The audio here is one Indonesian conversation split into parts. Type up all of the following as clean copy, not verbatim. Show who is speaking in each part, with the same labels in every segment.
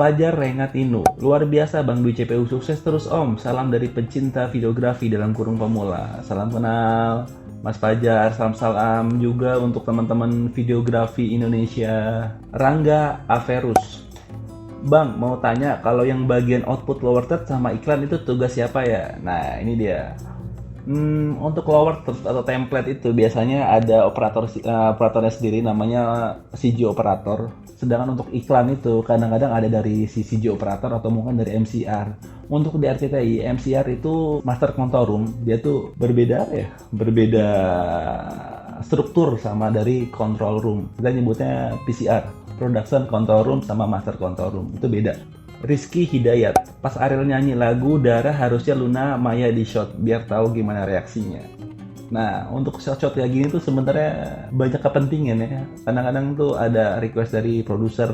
Speaker 1: Fajar Rengat Inu, luar biasa Bang Dwi CPU, sukses terus Om. Salam dari pecinta videografi dalam kurung pemula. Salam kenal Mas Fajar, salam-salam juga untuk teman-teman videografi Indonesia. Rangga Averus, Bang mau tanya kalau yang bagian output lower third sama iklan itu tugas siapa ya? Nah ini dia. Untuk lower third atau template itu biasanya ada operatornya sendiri namanya CG operator. Sedangkan untuk iklan itu kadang-kadang ada dari si CG operator atau mungkin dari MCR. Untuk di RCTI, MCR itu master control room, dia tuh berbeda struktur sama dari control room. Kita nyebutnya PCR, production control room sama master control room, itu beda. Rizky Hidayat, pas Ariel nyanyi lagu Darah harusnya Luna Maya di shot biar tahu gimana reaksinya. Nah, untuk shot-shot kayak gini tuh sebenarnya banyak kepentingan ya. Kadang-kadang tuh ada request dari produser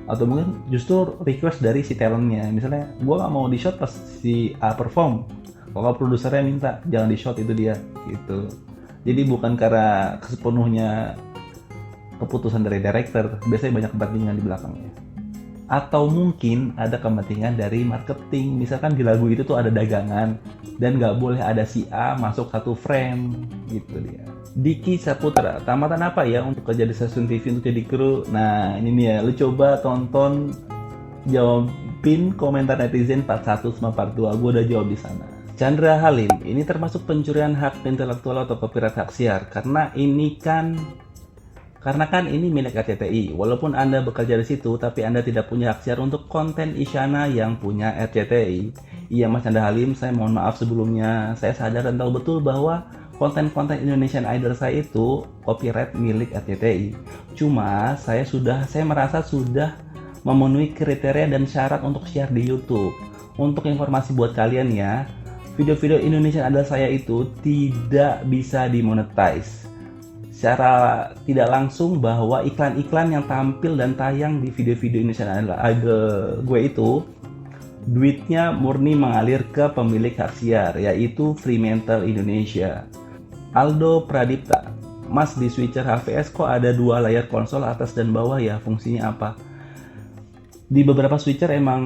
Speaker 1: atau mungkin justru request dari si talentnya. Misalnya, gua nggak mau di shot pas si A perform. Kalau produsernya minta jangan di shot itu dia, gitu. Jadi bukan karena sepenuhnya keputusan dari director, biasanya banyak kepentingan di belakangnya. Atau mungkin ada kepentingan dari marketing, misalkan di lagu itu tuh ada dagangan dan nggak boleh ada si A masuk satu frame gitu dia. Diki Saputra, tamatan apa ya untuk kerja di stasiun TV untuk jadi kru? Nah ini nih ya, lu coba tonton jawabin komentar netizen part 1 sama part 2, gue udah jawab di sana. Chandra Halim, ini termasuk pencurian hak intelektual atau copyright hak siar karena kan ini milik RCTI. Walaupun Anda bekerja di situ, tapi Anda tidak punya hak siar untuk konten Isyana yang punya RCTI. Iya Mas Chandra Halim, saya mohon maaf sebelumnya. Saya sadar dan tahu betul bahwa konten-konten Indonesian Idol saya itu copyright milik RCTI. Cuma saya merasa sudah memenuhi kriteria dan syarat untuk share di YouTube. Untuk informasi buat kalian ya, video-video Indonesian Idol saya itu tidak bisa dimonetize. Secara tidak langsung bahwa iklan-iklan yang tampil dan tayang di video-video Indonesian Idol gue itu duitnya murni mengalir ke pemilik hak siar, yaitu Fremantle Indonesia. Aldo Pradipta, Mas di switcher HVS kok ada dua layar konsol atas dan bawah ya, fungsinya apa? Di beberapa switcher emang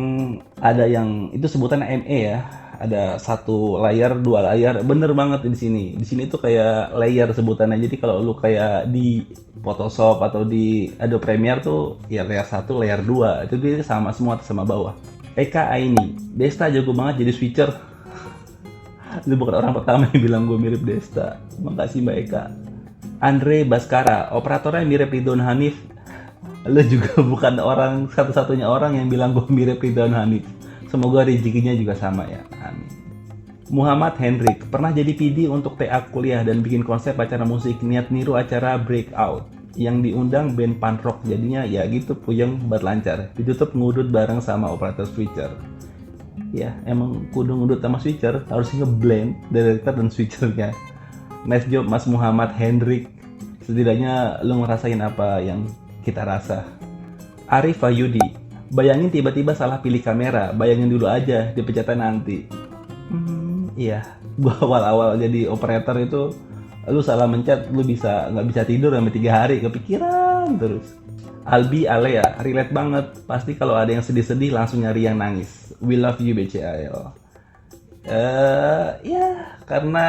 Speaker 1: ada yang itu sebutan ME ya, ada satu layar, dua layar, bener banget di sini. Di sini tuh kayak layer sebutannya. Jadi kalau lu kayak di Photoshop atau di Adobe Premiere tuh ya layer 1, layer 2. Itu dia sama semua sama bawah. Eka Aini, Desta jago banget jadi switcher. Lu bukan orang pertama yang bilang gue mirip Desta. Makasih Mbak Eka. Andre Baskara, operatornya mirip Ridwan Hanif. Lu juga bukan orang satu-satunya orang yang bilang gue mirip Ridwan Hanif. Semoga rezekinya juga sama ya. Amin. Muhammad Hendrik, pernah jadi PD untuk TA kuliah dan bikin konsep acara musik, niat niru acara breakout yang diundang band punk rock, jadinya ya gitu puyeng buat lancar. Ditutup ngudut bareng sama operator switcher. Ya emang kudu ngudut sama switcher, harus ngeblend director dan switchernya. Nice job Mas Muhammad Hendrik. Setidaknya lu ngerasain apa yang kita rasa. Arif Ayudi, bayangin tiba-tiba salah pilih kamera, bayangin dulu aja dipencetnya nanti. Iya, gua awal-awal jadi operator itu, lu salah mencet, lu nggak bisa tidur sampai 3 hari, kepikiran terus. Albi Alea, relate banget, pasti kalau ada yang sedih-sedih langsung nyari yang nangis. We love you BCAL. Ya, karena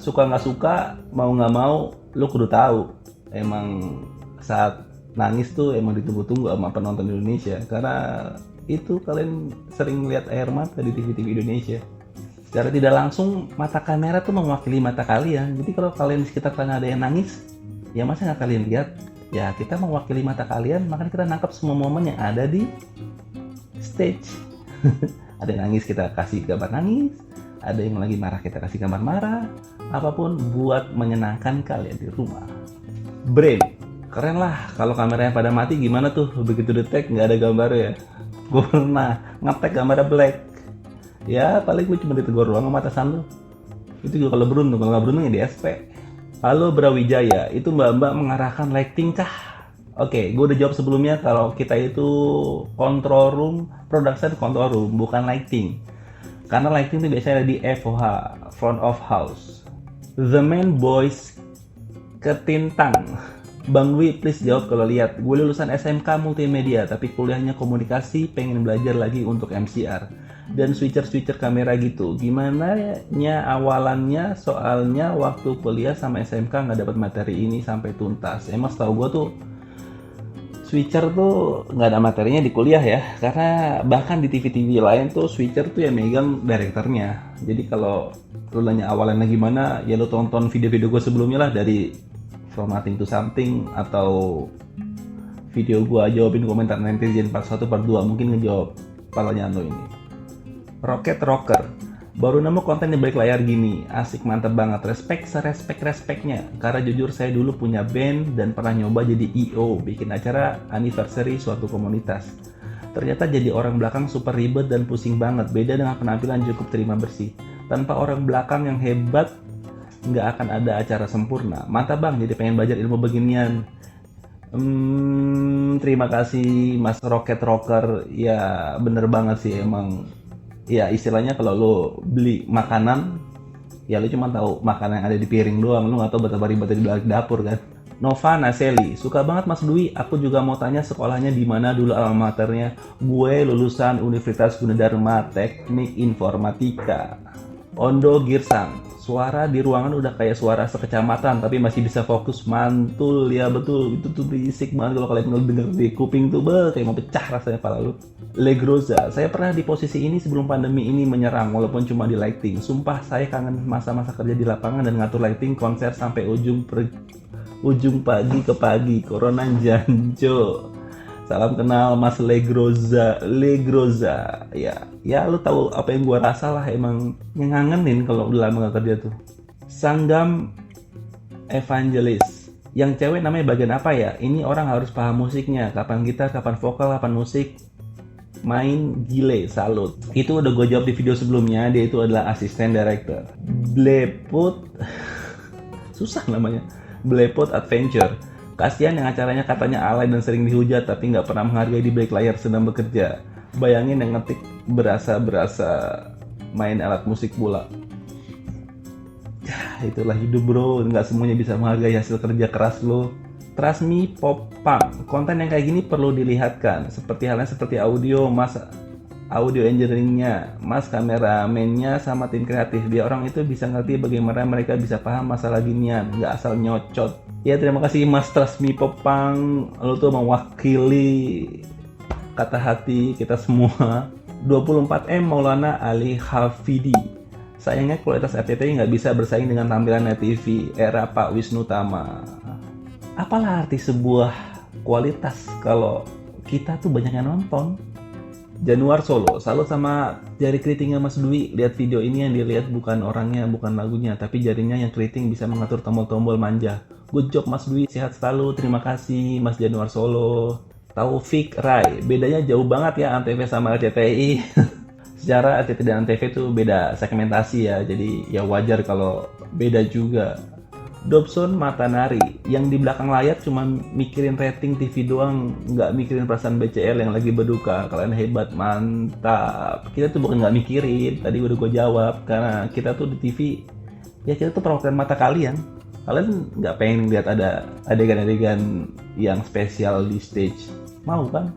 Speaker 1: suka nggak suka, mau nggak mau, lu kudu tahu. Emang saat nangis tuh emang ditunggu-tunggu sama penonton Indonesia, karena itu kalian sering lihat air mata di TV-TV Indonesia. Secara tidak langsung mata kamera tuh mewakili mata kalian. Jadi kalau kalian di sekitar kalian ada yang nangis, ya masa nggak kalian lihat? Ya kita mewakili mata kalian, makanya kita nangkap semua momen yang ada di stage. Ada yang nangis kita kasih gambar nangis, ada yang lagi marah kita kasih gambar marah, apapun buat menyenangkan kalian di rumah. Brain, keren lah, kalau kameranya pada mati gimana tuh? Begitu detek nggak ada gambar ya. Gue pernah ngetek gambarnya black. Ya paling gue cuma ditegur doang sama atasan lu. Itu juga kalau beruntung, kalau nggak beruntung ya di SP. Halo Brawijaya, itu mbak-mbak mengarahkan lighting kah? Oke, gue udah jawab sebelumnya kalau kita itu control room, production control room, bukan lighting. Karena lighting itu biasanya ada di FOH, front of house. The main boys ketintang. Bang Dwi, please jawab kalau lihat. Gue lulusan SMK Multimedia, tapi kuliahnya komunikasi, pengen belajar lagi untuk MCR. Dan switcher-switcher kamera gitu. Gimana nya awalannya, soalnya waktu kuliah sama SMK nggak dapat materi ini sampai tuntas. Emang setahu gue tuh, switcher tuh nggak ada materinya di kuliah ya. Karena bahkan di TV-TV lain tuh, switcher tuh yang megang direkturnya. Jadi kalau lu nanya awalannya gimana, ya lu tonton video-video gue sebelumnya lah, dari From Nothing to Something, atau video gua jawabin komentar netizen part 1 part 2, mungkin ngejawab palanya lo ini. Rocket Rocker, baru nemu konten di balik layar gini, asik mantep banget, respect serespek-respeknya. Karena jujur saya dulu punya band dan pernah nyoba jadi EO, bikin acara anniversary suatu komunitas. Ternyata jadi orang belakang super ribet dan pusing banget, beda dengan penampilan cukup terima bersih. Tanpa orang belakang yang hebat, nggak akan ada acara sempurna. Mantap bang, jadi pengen belajar ilmu beginian. Terima kasih Mas Rocket Rocker. Ya bener banget sih emang. Ya istilahnya kalau lo beli makanan, ya lo cuma tahu makanan yang ada di piring doang. Lo nggak tahu betapa ribetnya di balik dapur kan. Nova Naseli, suka banget Mas Dwi. Aku juga mau tanya sekolahnya di mana dulu alma maternya. Gue lulusan Universitas Gunadarma Teknik Informatika. Ondo Girsang, suara di ruangan udah kayak suara sekecamatan tapi masih bisa fokus, mantul ya, betul itu tuh berisik banget kalau kalian denger di kuping tuh kayak mau pecah rasanya kepala lu. Legroza, saya pernah di posisi ini sebelum pandemi ini menyerang walaupun cuma di lighting. Sumpah saya kangen masa-masa kerja di lapangan dan ngatur lighting konser sampai ujung pagi ke pagi. Corona janjo. Salam kenal Mas Legroza. Ya lu tahu apa yang gua rasa lah, emang ngangenin kalau udah lama gak kerja tuh. Sanggam Evangelis, yang cewek namanya bagian apa ya? Ini orang harus paham musiknya, kapan gitar, kapan vokal, kapan musik. Main gile, salut. Itu udah gue jawab di video sebelumnya, dia itu adalah asisten director. Bleput susah namanya, Bleput Adventure. Kasihan yang acaranya katanya alay dan sering dihujat tapi nggak pernah menghargai di balik layar sedang bekerja. Bayangin yang ngetik berasa main alat musik pula. Ya itulah hidup bro, nggak semuanya bisa menghargai hasil kerja keras lo. Trust me pop punk, konten yang kayak gini perlu dilihatkan. Seperti halnya seperti audio, mas audio engineeringnya, mas kameramennya, sama tim kreatif. Biar orang itu bisa ngerti bagaimana mereka bisa paham masalah ginian, nggak asal nyocot. Ya terima kasih Mas Trust Me Popang, lo tuh mewakili kata hati kita semua. 24M Maulana Ali Hafidi. Sayangnya kualitas RCTI nggak bisa bersaing dengan tampilan Net TV era Pak Wisnu Tama. Apalah arti sebuah kualitas kalau kita tuh banyak yang nonton. Januar Solo, salut sama jari keritingnya Mas Dwi. Lihat video ini yang dilihat bukan orangnya, bukan lagunya, tapi jarinya yang keriting bisa mengatur tombol-tombol manja. Good job Mas Dwi, sehat selalu. Terima kasih Mas Januar Solo. Taufik Rai, bedanya jauh banget ya Antv sama RCTI. Secara RCTI dan Antv itu beda segmentasi ya, jadi ya wajar kalau beda juga. Dobson Matanari, yang di belakang layar cuma mikirin rating TV doang, nggak mikirin perasaan BCL yang lagi berduka. Kalian hebat, mantap. Kita tuh bukan nggak mikirin, tadi udah gue jawab, karena kita tuh di TV, ya kita tuh perwakilan mata kalian. Kalian nggak pengen lihat ada adegan-adegan yang spesial di stage, mau kan?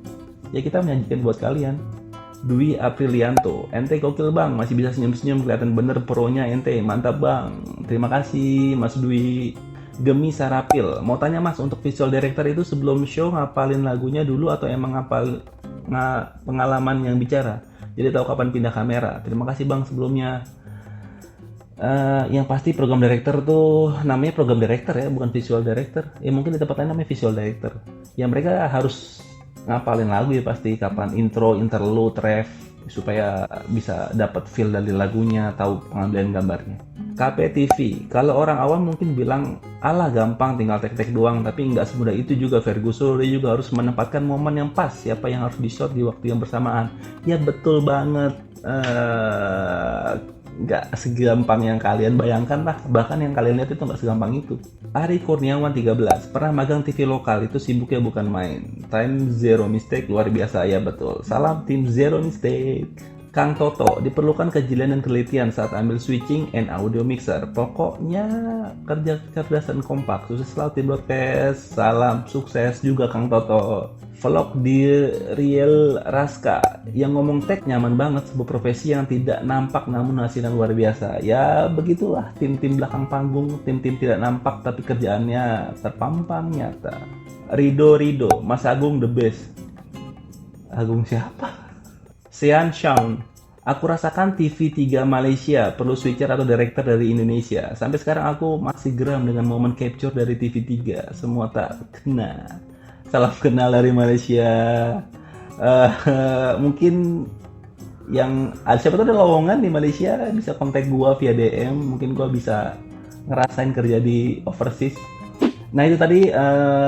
Speaker 1: Ya kita menyajikan buat kalian. Dwi Aprilianto, ente gokil bang, masih bisa senyum-senyum, kelihatan bener pronya ente, mantap bang. Terima kasih Mas Dwi. Gemi Sarapil, mau tanya Mas, untuk visual director itu sebelum show ngapalin lagunya dulu atau emang pengalaman yang bicara? Jadi tahu kapan pindah kamera. Terima kasih bang sebelumnya. Yang pasti program director tuh namanya program director ya, bukan visual director. Ya mungkin di tempat lain namanya visual director. Ya mereka harus ngapalin lagu ya pasti, kapan intro, interlude, ref, supaya bisa dapat feel dari lagunya, tahu pengambilan gambarnya. KPTV, kalau orang awam mungkin bilang alah gampang tinggal tek-tek doang, tapi nggak semudah itu juga Ferguson. Dia juga harus menempatkan momen yang pas, siapa yang harus di shot di waktu yang bersamaan. Ya betul banget, nggak segampang yang kalian bayangkan lah, bahkan yang kalian lihat itu nggak segampang itu. Ari Kurniawan 13, pernah magang TV lokal, itu sibuknya bukan main. Time Zero Mistake luar biasa, ya betul. Salam tim Zero Mistake. Kang Toto, diperlukan kejelian dan telitian saat ambil switching and audio mixer. Pokoknya kerja cerdas dan kompak. Sukses selalu tim broadcast. Salam sukses juga Kang Toto. Vlog di Real Raska yang ngomong tech nyaman banget, sebuah profesi yang tidak nampak namun hasilnya luar biasa. Ya begitulah tim-tim belakang panggung, tim-tim tidak nampak tapi kerjaannya terpampang nyata. Rido, Mas Agung the best. Agung siapa? Sean Shawn, aku rasakan TV3 Malaysia perlu switcher atau director dari Indonesia. Sampai sekarang aku masih geram dengan momen capture dari TV3. Semua tak kena. Salam kenal dari Malaysia. Mungkin yang siapa tahu ada lowongan di Malaysia bisa kontak gua via DM. Mungkin gua bisa ngerasain kerja di overseas. Nah itu tadi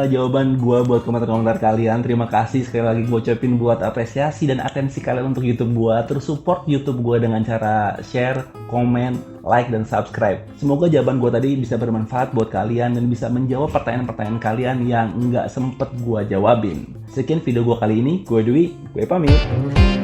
Speaker 1: jawaban gua buat komentar-komentar kalian. Terima kasih sekali lagi gua ucapin buat apresiasi dan atensi kalian untuk YouTube gua. Terus support YouTube gua dengan cara share, komen, like, dan subscribe. Semoga jawaban gua tadi bisa bermanfaat buat kalian dan bisa menjawab pertanyaan-pertanyaan kalian yang nggak sempet gua jawabin. Sekian video gua kali ini. Gue Dwi, gue pamit.